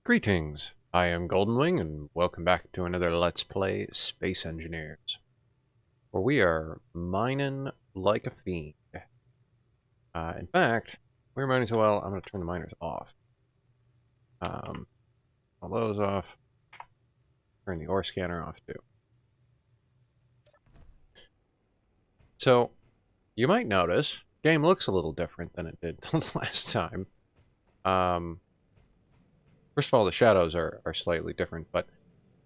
Greetings, I am GoldenWing, and welcome back to another Let's Play Space Engineers, where we are mining like a fiend. In fact, we're mining so well, I'm going to turn the miners off. All those off. Turn the ore scanner off too. So, you might notice, the game looks a little different than it did last time. First of all, the shadows are slightly different, but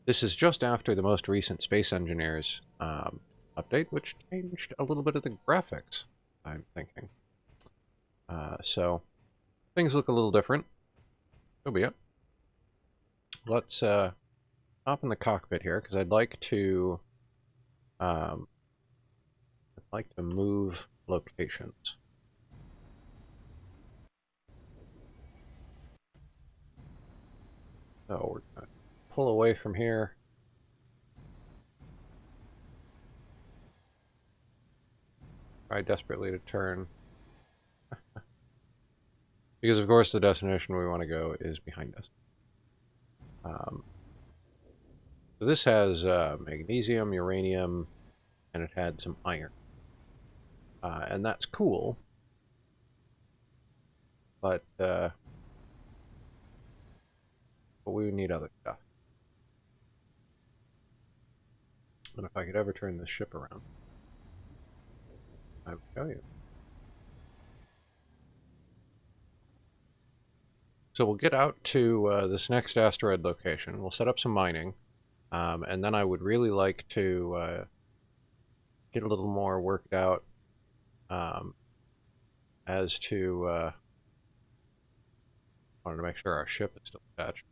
this is just after the most recent Space Engineers update, which changed a little bit of the graphics, I'm thinking. So, things look a little different. So be it. Let's hop in the cockpit here, because I'd like to move locations. So we're going to pull away from here. Try desperately to turn. Because, of course, the destination we want to go is behind us. So this has magnesium, uranium, and it had some iron. And that's cool. But we would need other stuff. And if I could ever turn this ship around, I would show you. So we'll get out to this next asteroid location. We'll set up some mining. And then I would really like to get a little more worked out as to... wanted to make sure our ship is still attached.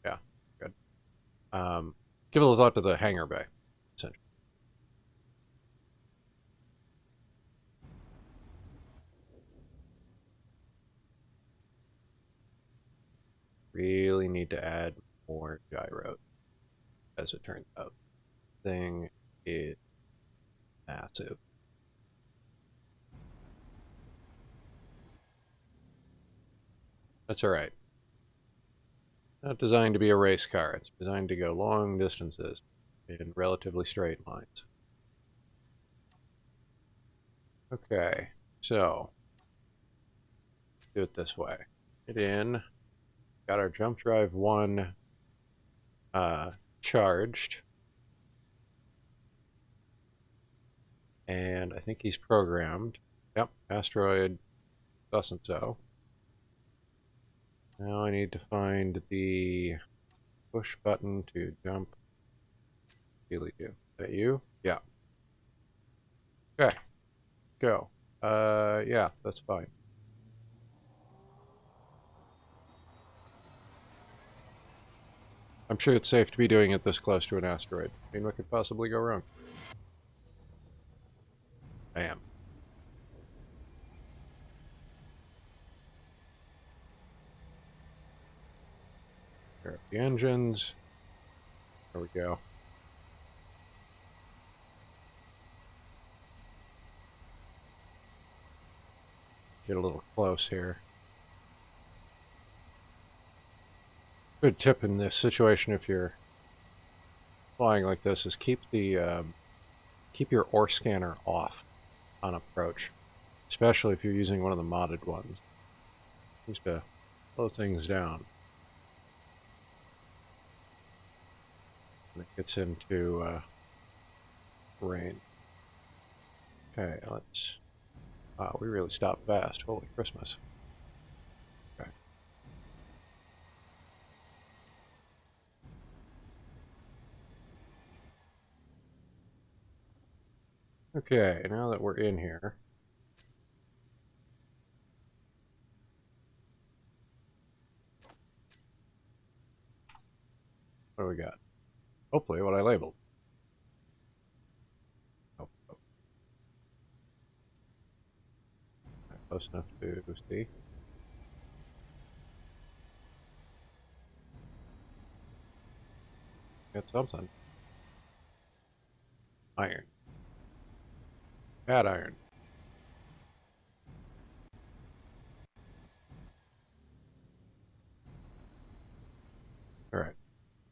Yeah, good. Give a little thought to the hangar bay, essentially. Really need to add more gyros, as it turns out. Thing is massive. That's alright. Not designed to be a race car. It's designed to go long distances in relatively straight lines. Okay, so do it this way. Get in. Got our jump drive 1 charged. And I think he's programmed. Yep, asteroid thus and so. Now I need to find the push button to jump. Really do. Is that you? Yeah. Okay. Go. Yeah, that's fine. I'm sure it's safe to be doing it this close to an asteroid. I mean, what could possibly go wrong? I am. Pair up the engines. There we go. Get a little close here. Good tip in this situation if you're flying like this is keep your ore scanner off on approach, especially if you're using one of the modded ones. Just to slow things down. When it gets into rain. Okay, let's... Wow, we really stopped fast. Holy Christmas. Okay. Okay, now that we're in here... What do we got? Hopefully what I labeled. Oh, oh. Close enough to see. Got something. Iron. Bad iron.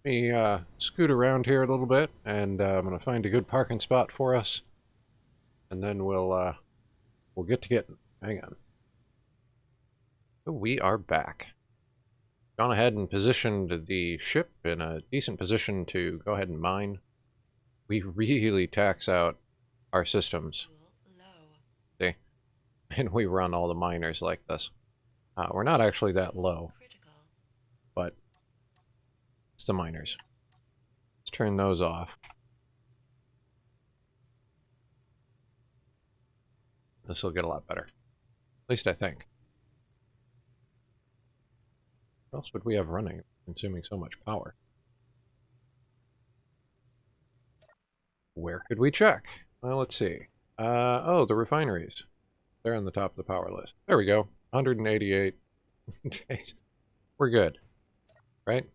me scoot around here a little bit, and I'm going to find a good parking spot for us, and then we'll get to getting. Hang on. Oh, we are back. Gone ahead and positioned the ship in a decent position to go ahead and mine. We really tax out our systems. See? And we run all the miners like this. We're not actually that low, but it's the miners. Let's turn those off. This will get a lot better. At least I think. What else would we have running, consuming so much power? Where could we check? Well, let's see. Oh, the refineries. They're on the top of the power list. There we go. 188 days. We're good. Right?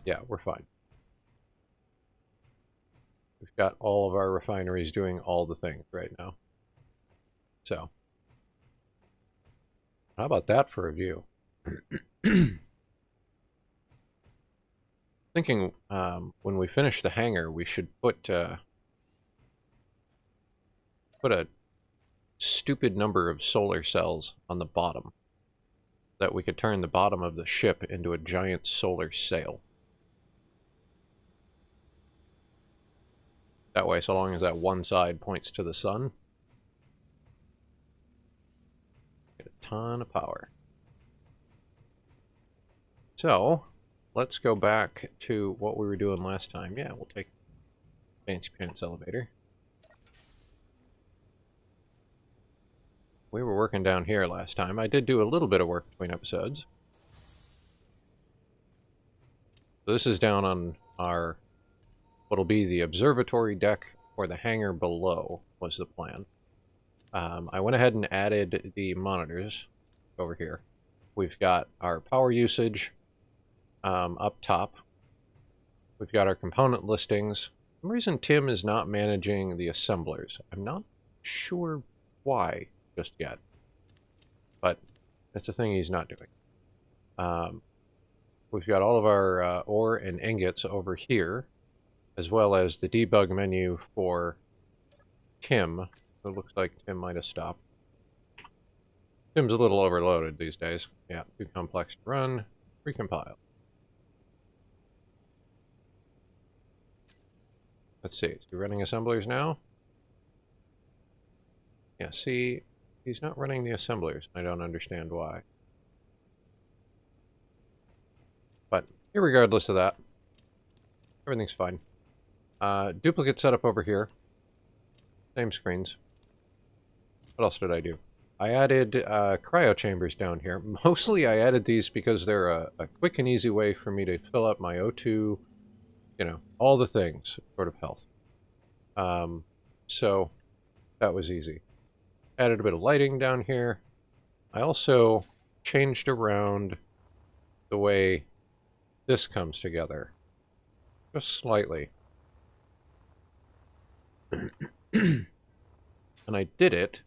Yeah, we're fine. We've got all of our refineries doing all the things right now. So, how about that for a view? Thinking when we finish the hangar, we should put a stupid number of solar cells on the bottom, that we could turn the bottom of the ship into a giant solar sail. That way, so long as that one side points to the sun, get a ton of power. So, let's go back to what we were doing last time. Yeah, we'll take Fancy Pants Elevator. We were working down here last time. I did do a little bit of work between episodes. So this is down on our, what'll be the observatory deck, or the hangar below, was the plan. I went ahead and added the monitors over here. We've got our power usage up top. We've got our component listings. For some reason Tim is not managing the assemblers. I'm not sure why just yet, but that's a thing he's not doing. We've got all of our ore and ingots over here, as well as the debug menu for Tim. It looks like Tim might have stopped. Tim's a little overloaded these days. Yeah, too complex to run. Recompile. Let's see, is he running assemblers now? Yeah, see, he's not running the assemblers. I don't understand why. But irregardless of that, everything's fine. Duplicate setup over here. Same screens. What else did I do? I added cryo chambers down here. Mostly I added these because they're a quick and easy way for me to fill up my O2, you know, all the things, sort of health. So that was easy. Added a bit of lighting down here. I also changed around the way this comes together. Just slightly. And I did it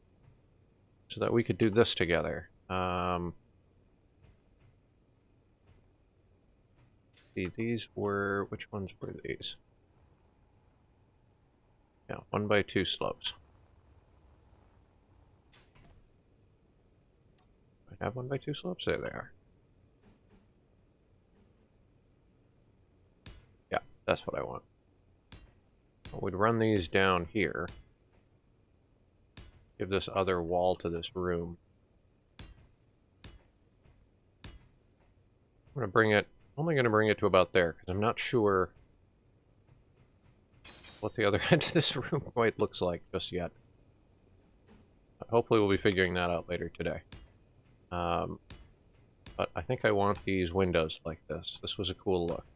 so that we could do this together. See, these were, which ones were these? Yeah, 1x2 slopes. I have 1x2 slopes? There they are. Yeah, that's what I want. We'd run these down here. Give this other wall to this room. I'm gonna bring it, only gonna bring it to about there, because I'm not sure what the other end of this room quite looks like just yet. Hopefully we'll be figuring that out later today. But I think I want these windows like this. This was a cool look.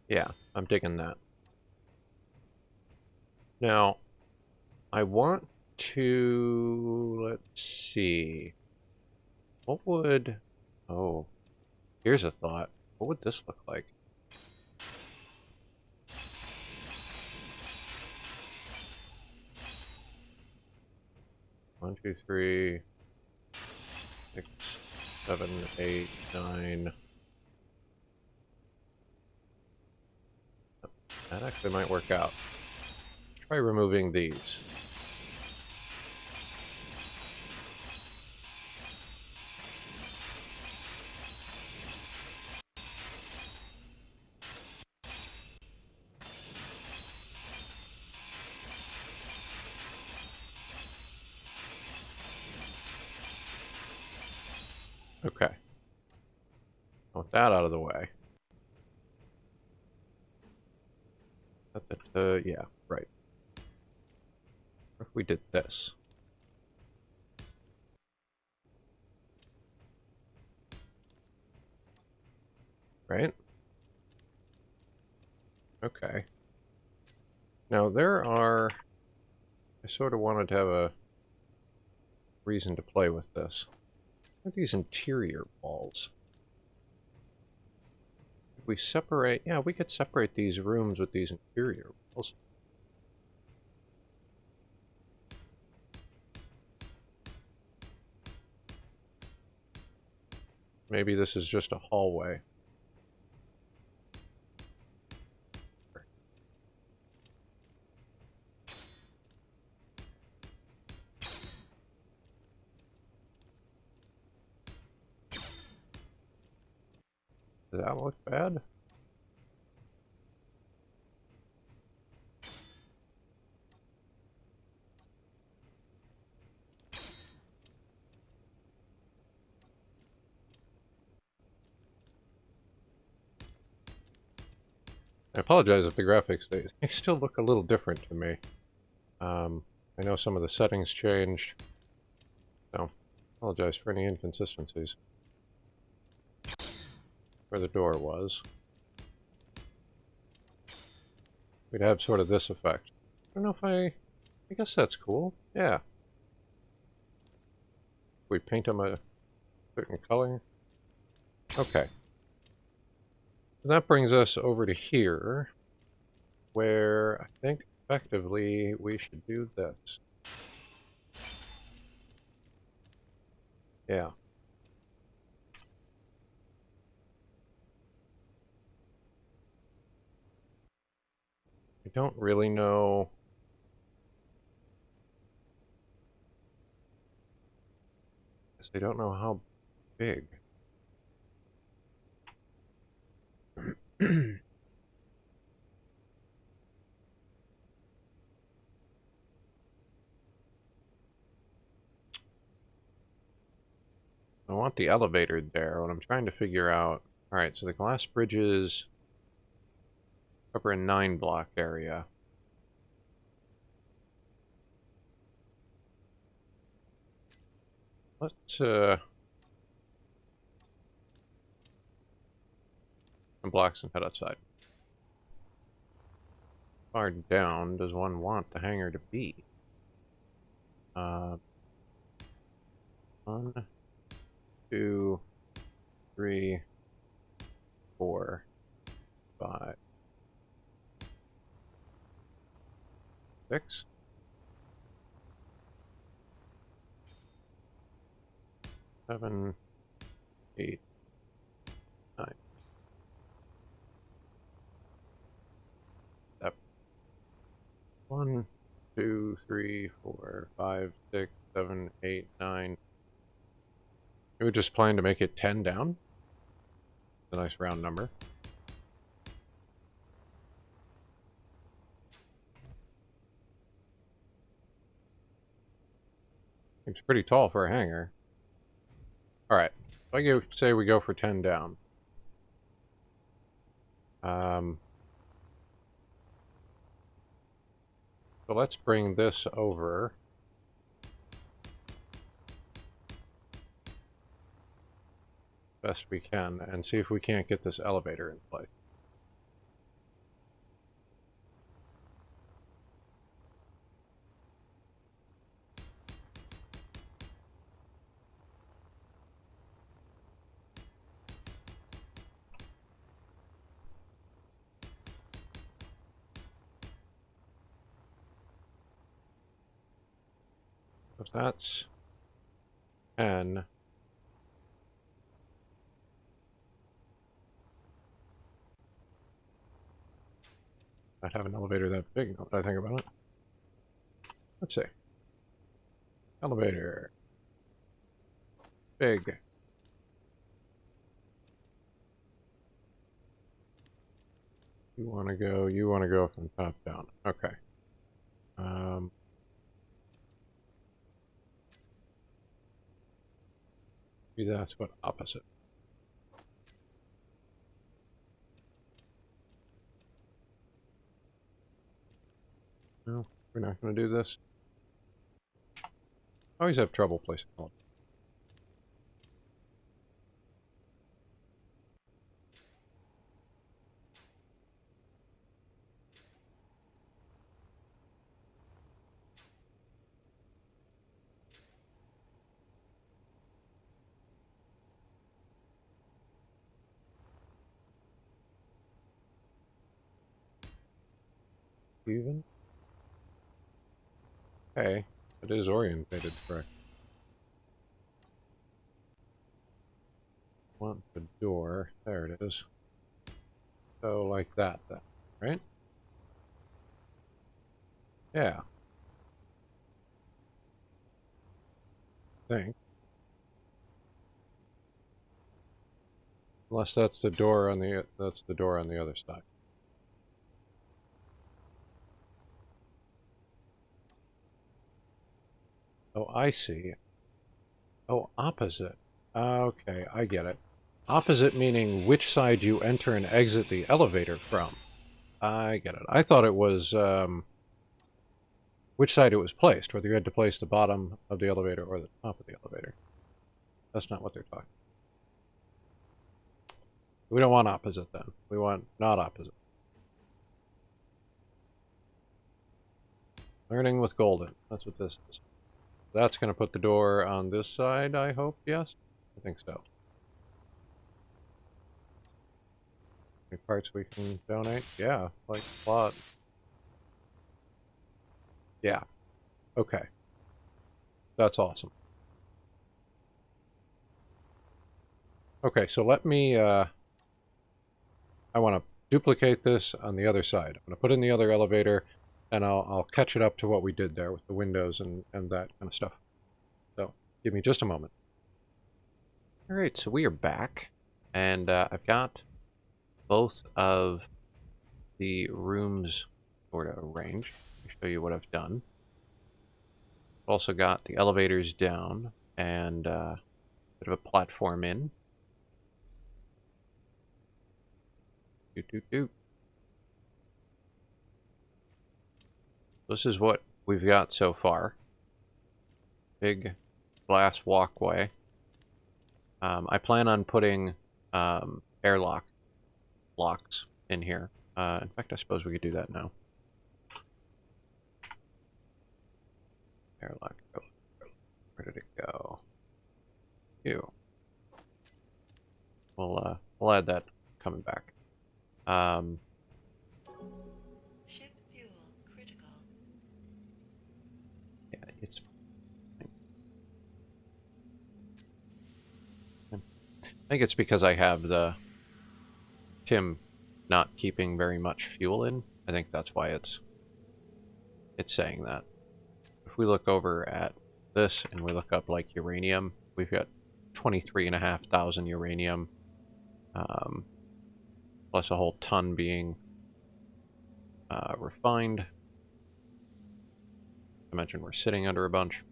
Yeah, I'm digging that. Now, I want to, let's see, what would, oh, here's a thought. What would this look like? One, two, three, six, 7, 8, 9. That actually might work out. Try removing these. Okay. With that out of the way. Yeah, right. What if we did this? Right? Okay. Now I sort of wanted to have a reason to play with this. What are these interior walls? If we separate, yeah, we could separate these rooms with these interior walls. Maybe this is just a hallway. Does that look bad? I apologize if the graphics, they still look a little different to me. I know some of the settings changed, so I apologize for any inconsistencies. Where the door was, we'd have sort of this effect. I don't know if I guess that's cool. Yeah. We paint them a certain color. Okay. And that brings us over to here, where I think effectively we should do this. Yeah. I don't really know. I guess I don't know how big. I want the elevator there. What I'm trying to figure out. Alright, so the glass bridges cover a 9-block area. Let's some blocks and head outside. How far down does one want the hangar to be? 1, 2, 3, 4, 5, 6. 7, 8, 9. Yep. 1, 2, 3, 4, 5, 6, 7, 8, 9. We would just plan to make it 10 down. A nice round number. It's pretty tall for a hangar. Alright. I say we go for 10 down. So let's bring this over. Best we can, and see if we can't get this elevator in place. If that's 10, Not have an elevator that big, now that I think about it. Let's see. Elevator. Big. You want to go from top down. Okay. Maybe that's what opposite. No, we're not going to do this. I always have trouble placing all. Even? Okay, it is orientated correct. Want the door. There it is. So like that then, right? Yeah. I think. Unless that's the door on the other side. Oh, I see. Oh, opposite. Okay, I get it. Opposite meaning which side you enter and exit the elevator from. I get it. I thought it was which side it was placed, whether you had to place the bottom of the elevator or the top of the elevator. That's not what they're talking. We don't want opposite then. We want not opposite. Learning with Golden. That's what this is. That's going to put the door on this side, I hope. Yes? I think so. Any parts we can donate? Yeah, like a lot. Yeah. Okay. That's awesome. Okay, so let me, I want to duplicate this on the other side. I'm going to put in the other elevator, and I'll catch it up to what we did there with the windows and that kind of stuff. So, give me just a moment. Alright, so we are back, and I've got both of the rooms sort of arranged. Let me show you what I've done. I've also got the elevators down, and a bit of a platform in. This is what we've got so far. Big glass walkway. I plan on putting airlock locks in here. In fact, I suppose we could do that now. Airlock. Where did it go? You. We'll add that coming back. Ship fuel critical. Yeah, it's. I think it's because I have the Tim not keeping very much fuel in. I think that's why it's saying that. If we look over at this and we look up like uranium, we've got 23,500 uranium, plus a whole ton being refined. I mentioned we're sitting under a bunch,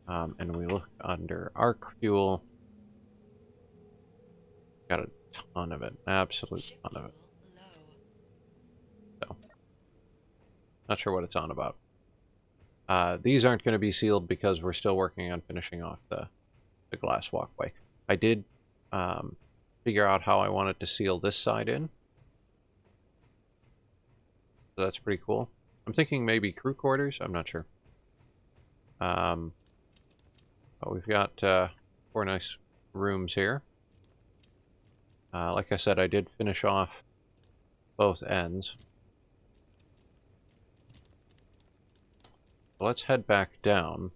and we look under arc fuel. Got a ton of it, absolute ton of it. So, not sure what it's on about. These aren't going to be sealed because we're still working on finishing off the glass walkway. I did figure out how I wanted to seal this side in. So that's pretty cool. I'm thinking maybe crew quarters. I'm not sure. But we've got 4 nice rooms here. Like I said, I did finish off both ends. So let's head back down.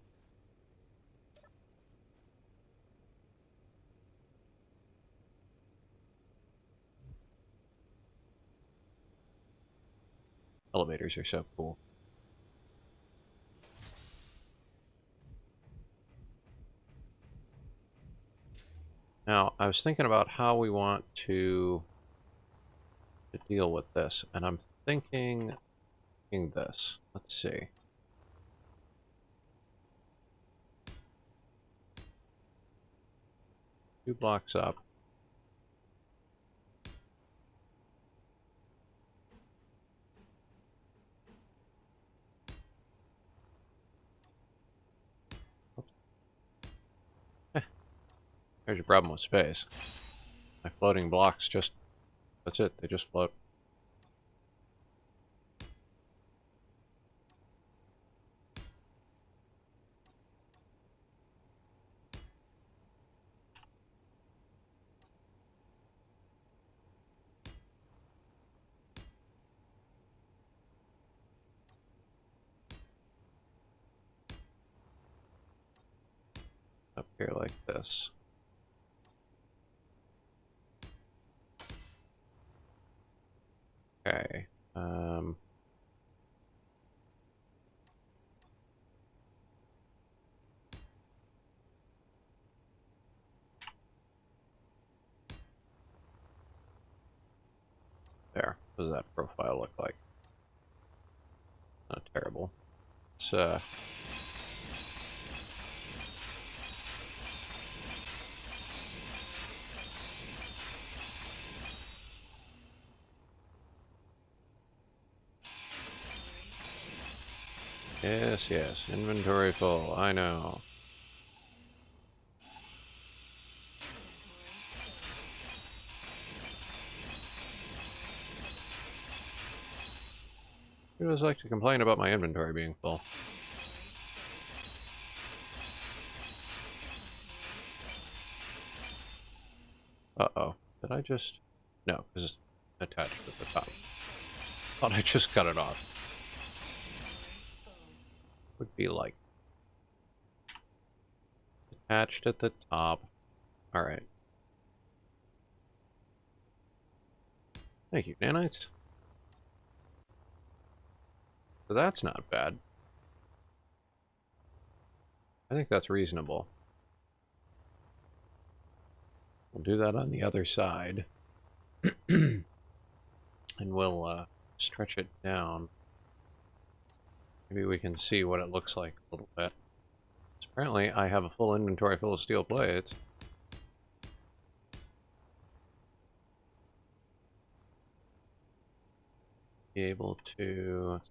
Elevators are so cool. Now, I was thinking about how we want to deal with this, and I'm thinking this. Let's see. Two blocks up. There's your problem with space. My floating blocks just... that's it, they just float. Up here like this. Okay. There. What does that profile look like? Not terrible. It's yes, yes. Inventory full. I know. Who does like to complain about my inventory being full? Uh-oh. Did I just... no, because it's attached at the top. Thought I just cut it off. Would be like... attached at the top. Alright. Thank you, nanites. So that's not bad. I think that's reasonable. We'll do that on the other side. And we'll stretch it down. Maybe we can see what it looks like a little bit. Apparently, I have a full inventory full of steel plates. Be able to...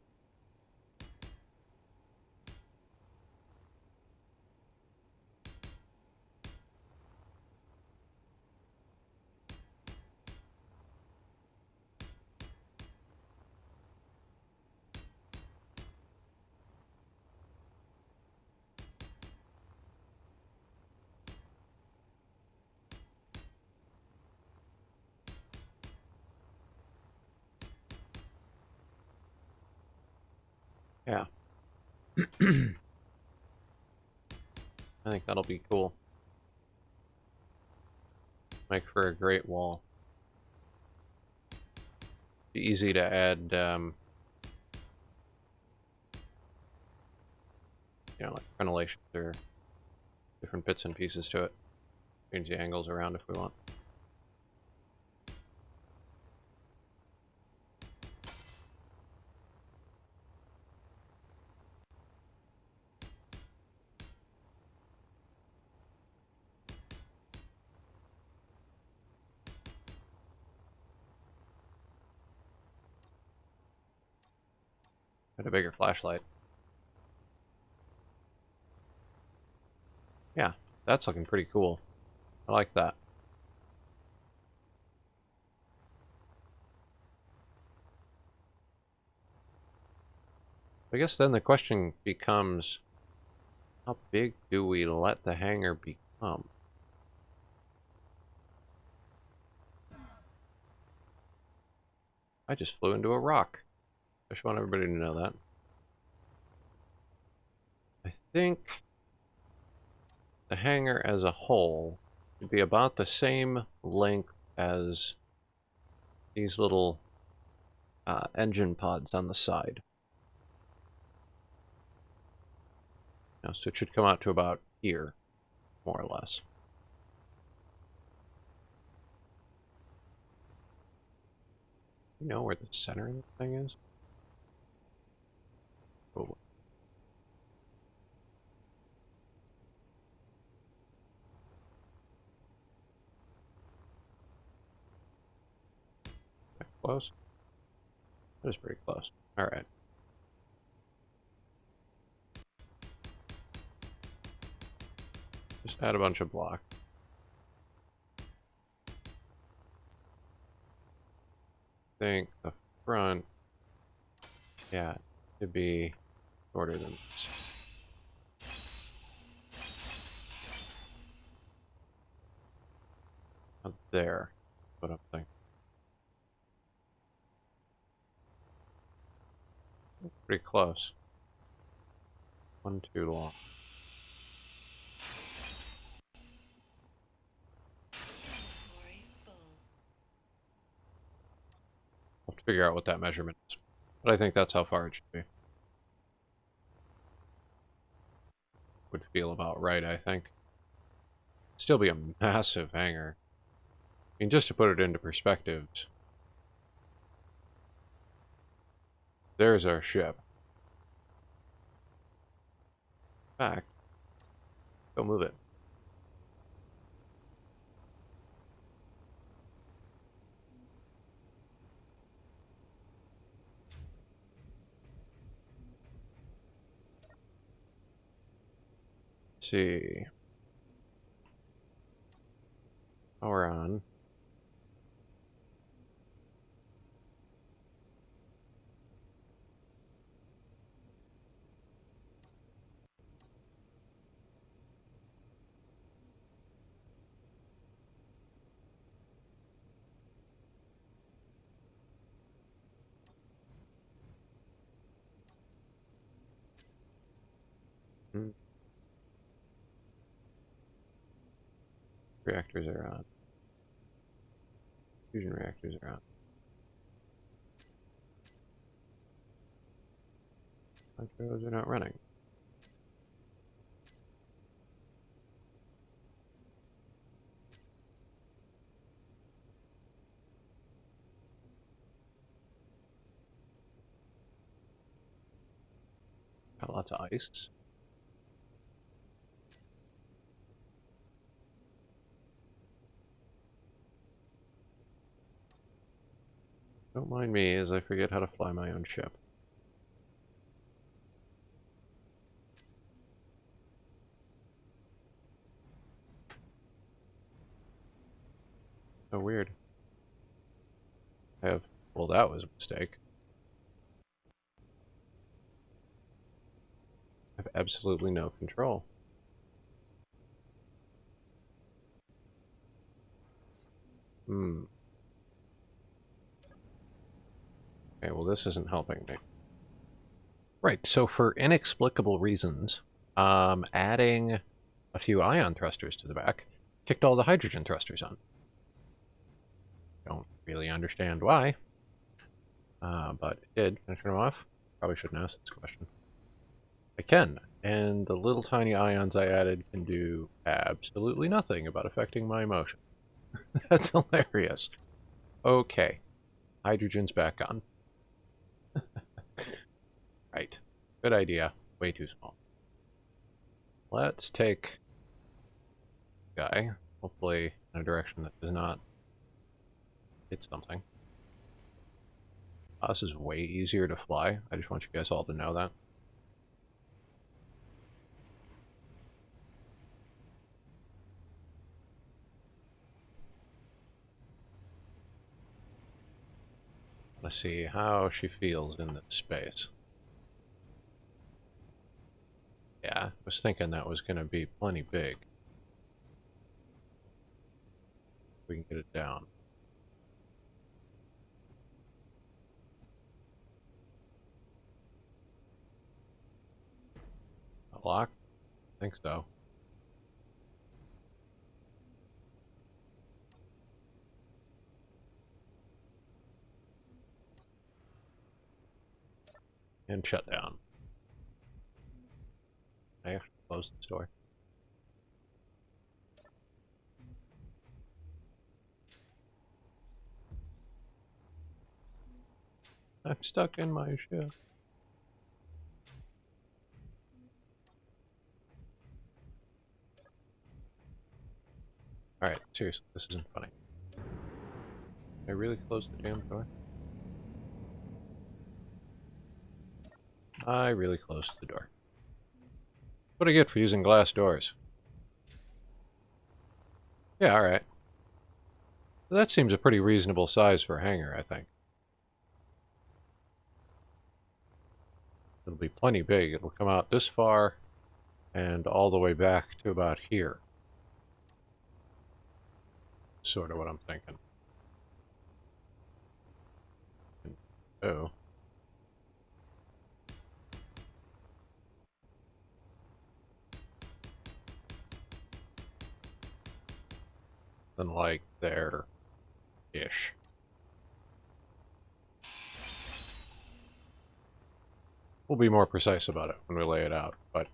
yeah. I think that'll be cool. Make for a great wall. Be easy to add, you know, like crenellations or different bits and pieces to it. Change the angles around if we want. Get a bigger flashlight. Yeah, that's looking pretty cool. I like that. I guess then the question becomes, how big do we let the hangar become? I just flew into a rock. I just want everybody to know that. I think the hangar as a whole should be about the same length as these little engine pods on the side. Now, so it should come out to about here, more or less. You know where the center of the thing is? Oh. Close? That was pretty close. Alright. Just add a bunch of block. I think the front, yeah, to be shorter than this. Up there, what I'm thinking. Pretty close. One too long. Inventory full. I'll have to figure out what that measurement is. But I think that's how far it should be. Would feel about right, I think. Still be a massive hangar. I mean, just to put it into perspective, there's our ship. In fact, go move it. Let's see. Power on. Hmm. Reactors are on. Fusion reactors are on. Micros are not running. Got lots of ice. Don't mind me as I forget how to fly my own ship. So weird. Well, that was a mistake. I have absolutely no control. Hmm. Okay, well this isn't helping me. Right, so for inexplicable reasons, adding a few ion thrusters to the back kicked all the hydrogen thrusters on. Don't really understand why, but it did. Can I turn them off? Probably shouldn't ask this question. I can, and the little tiny ions I added can do absolutely nothing about affecting my motion. That's hilarious. Okay, hydrogen's back on. Right, good idea. Way too small. Let's take guy, hopefully in a direction that does not hit something. This is way easier to fly. I just want you guys all to know that. Let's see how she feels in this space. Yeah, I was thinking that was going to be plenty big. We can get it down. A lock? I think so. And shut down. I actually closed this door. I'm stuck in my ship. Alright, seriously, this isn't funny. I really closed the damn door? I really closed the door. What do I get for using glass doors? Yeah, alright. That seems a pretty reasonable size for a hangar, I think. It'll be plenty big. It'll come out this far and all the way back to about here. Sort of what I'm thinking. Oh. Then like there-ish. We'll be more precise about it when we lay it out, but I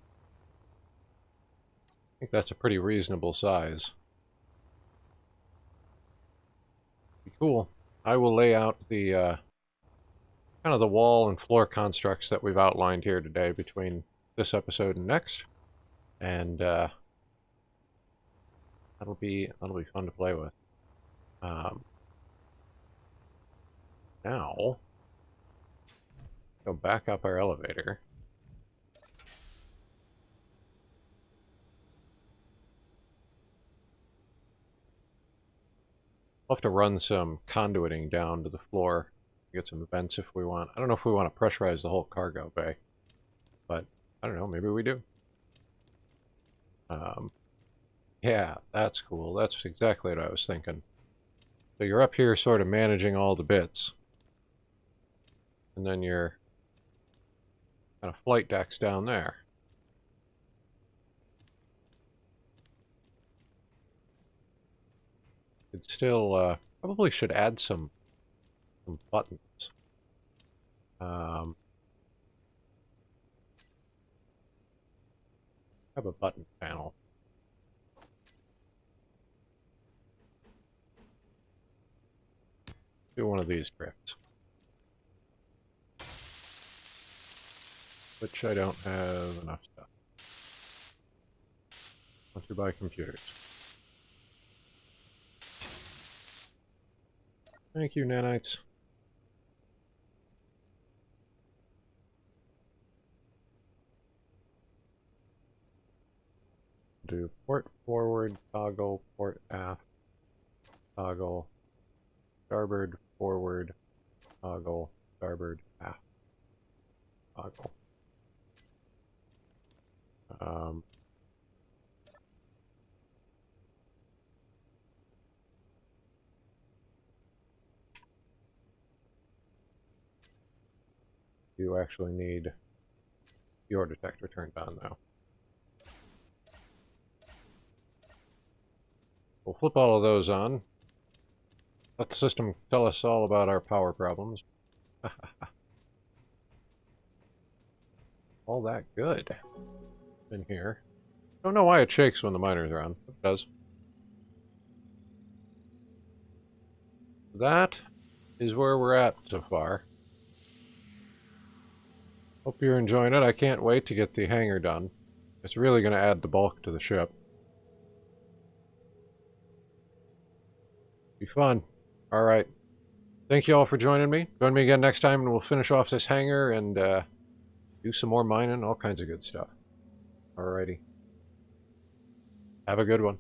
think that's a pretty reasonable size. Be cool. I will lay out the kind of the wall and floor constructs that we've outlined here today between this episode and next, and that'll be fun to play with. Now, go back up our elevator. We'll have to run some conduiting down to the floor, get some vents if we want. I don't know if we want to pressurize the whole cargo bay, but I don't know, maybe we do. Yeah, that's cool. That's exactly what I was thinking. So you're up here sort of managing all the bits. And then your kind of flight deck's down there. It still probably should add some buttons. Have a button panel. Do one of these drifts. Which I don't have enough stuff. Once you buy computers. Thank you, nanites. Do port forward, toggle, port aft, toggle, starboard, forward, toggle, starboard, aft, toggle. You actually need your detector turned on now. We'll flip all of those on. Let the system tell us all about our power problems. All that good in here. Don't know why it shakes when the miners are on. It does. That is where we're at so far. Hope you're enjoying it. I can't wait to get the hangar done. It's really going to add the bulk to the ship. Be fun. Alright. Thank you all for joining me. Join me again next time and we'll finish off this hangar and do some more mining, all kinds of good stuff. Alrighty. Have a good one.